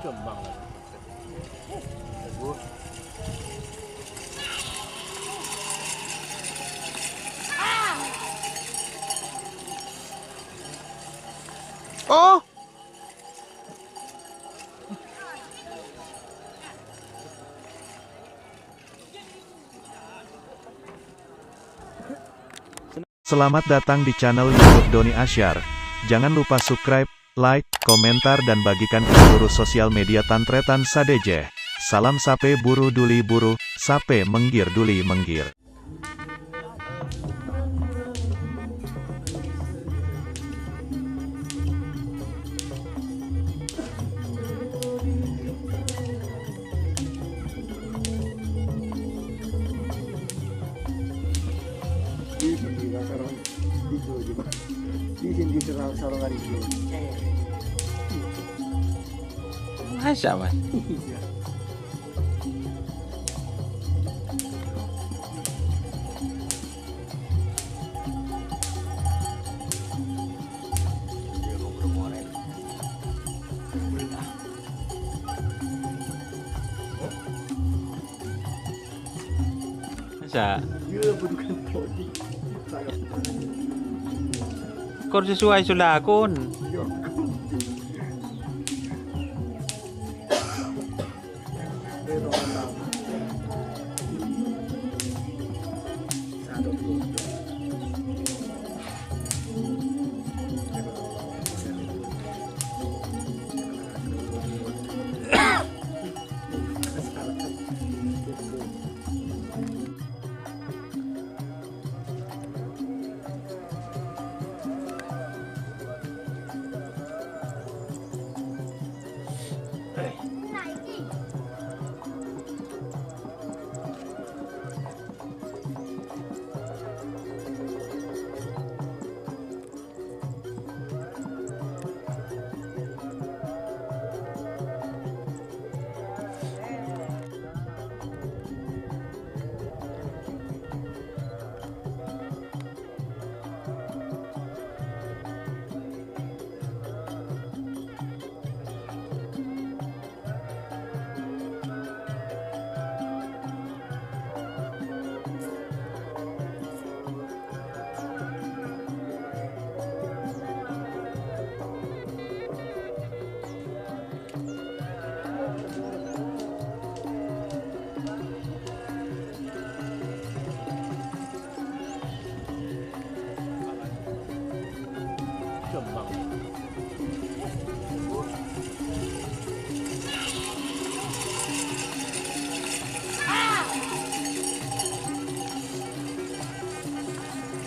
Kembang lah. Oh. Selamat datang di channel YouTube Doni Asyar. Jangan lupa subscribe, like, komentar dan bagikan ke seluruh sosial media Tantretan Sadejeh. Salam sape buru duli buru, sape menggir duli menggir. Di sarang itu. Masa mas? Masa? Iya, bukan body. Kor sesuai sulakon. Kembang.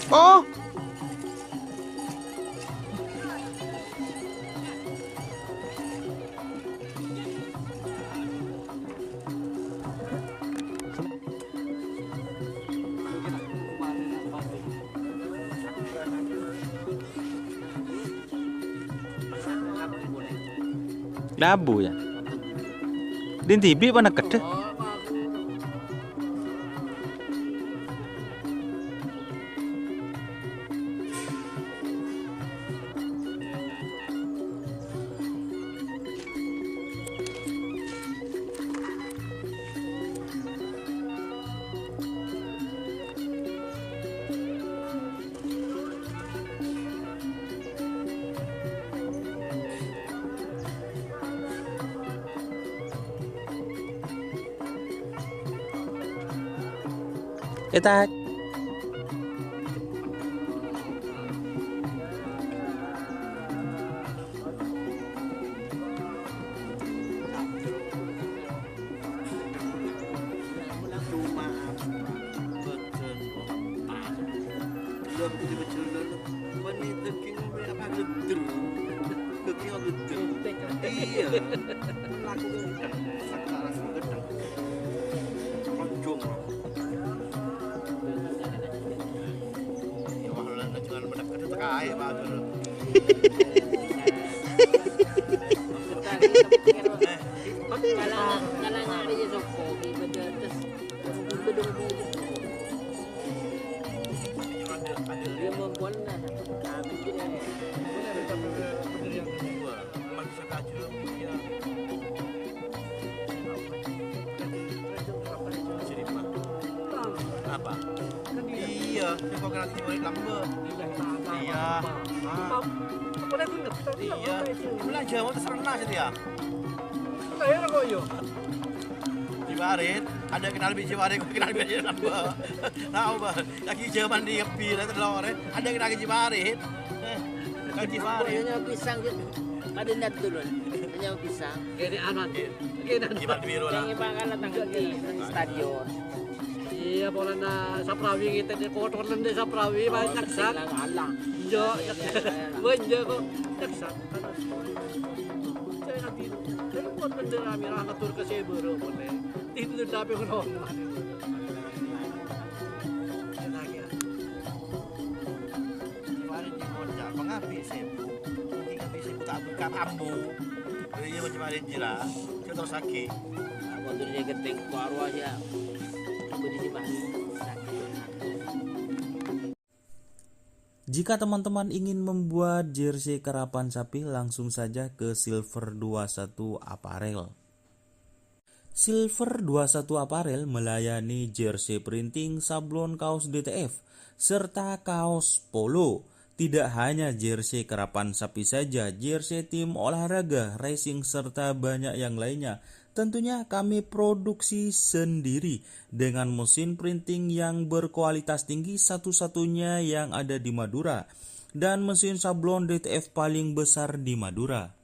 Oh. Labu ya. Din tibi pa nagkata. Kita Kalau nga rin yung soko, iba dyan, tas kau kena timur lamba. Iya. Apa dah guna? Iya. Belajar mau terserah saja dia. Saya nak koyo. Jiwarit, ada kenal biji warit, kenal biji lamba. Tahu bah, lagi Jerman di Epi lah telur. Ada kenal biji warit. Kan jiwarit. Hanya pisang tu. Ada net dulu. Hanya pisang. Ini anak. Ini Jimat biru lah. Yang ibang kalah tanggal di stadion. Iya, bola na sa Prawi kita di kotor lang din sa Prawi, banyak naksak. Allah. Jo, banyak ko naksak. Saya nanti, saya buat benda kami rasa tur ke Sebero boleh. Itu tapi ko no. Jiwarit di Monja, pengapi sih. Pengapi sih tak berkat ambu. Dia macam jiwarit jira, dia terus sakit. Aku tu dia keting baru aja. Aku di sini. Jika teman-teman ingin membuat jersey karapan sapi, langsung saja ke Silver 21 Apparel. Silver 21 Apparel melayani jersey printing, sablon kaos DTF, serta kaos polo. Tidak hanya jersey karapan sapi saja, jersey tim olahraga, racing, serta banyak yang lainnya. Tentunya kami produksi sendiri dengan mesin printing yang berkualitas tinggi, satu-satunya yang ada di Madura, dan mesin sablon DTF paling besar di Madura.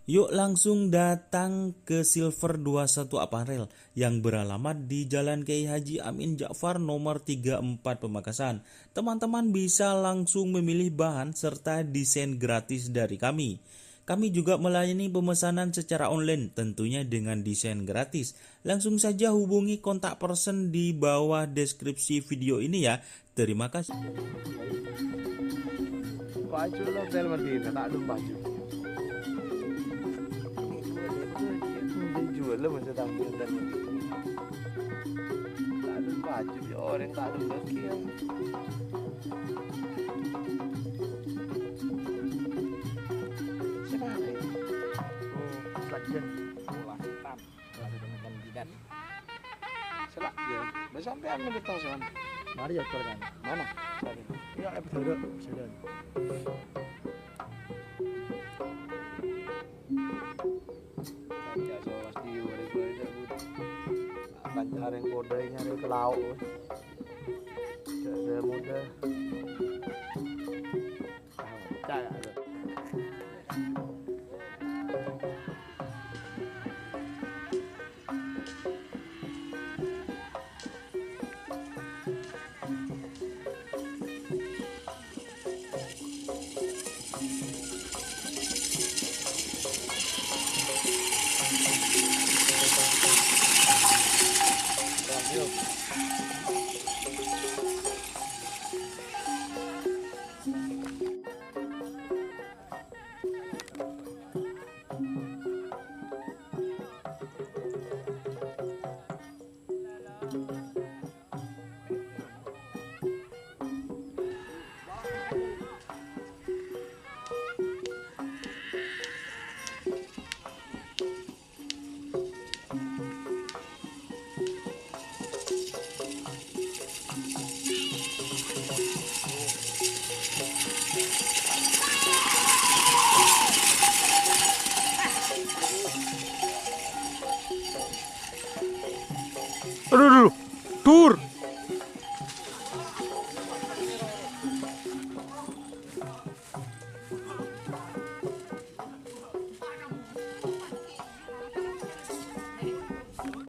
Yuk langsung datang ke Silver 21 Apparel yang beralamat di Jalan Kiai Haji Amin Ja'far nomor 34 Pamekasan. Teman-teman bisa langsung memilih bahan serta desain gratis dari kami. Kami juga melayani pemesanan secara online, tentunya dengan desain gratis. Langsung saja hubungi kontak person di bawah deskripsi video ini ya. Terima kasih. Baju lo hotel Madinah, tak ada baju. Dijual lo masa tampil hotel Madinah. Tak ada baju, orang tak ada lagi yang. Selak dia. Sampai ambil di tasan. Mari ya kan. Mana? Ya, betul. Sudah. Ya, soal di luar itu akan cari kode nyari ke laut. Ada mudah. Caya. Aduh, tur.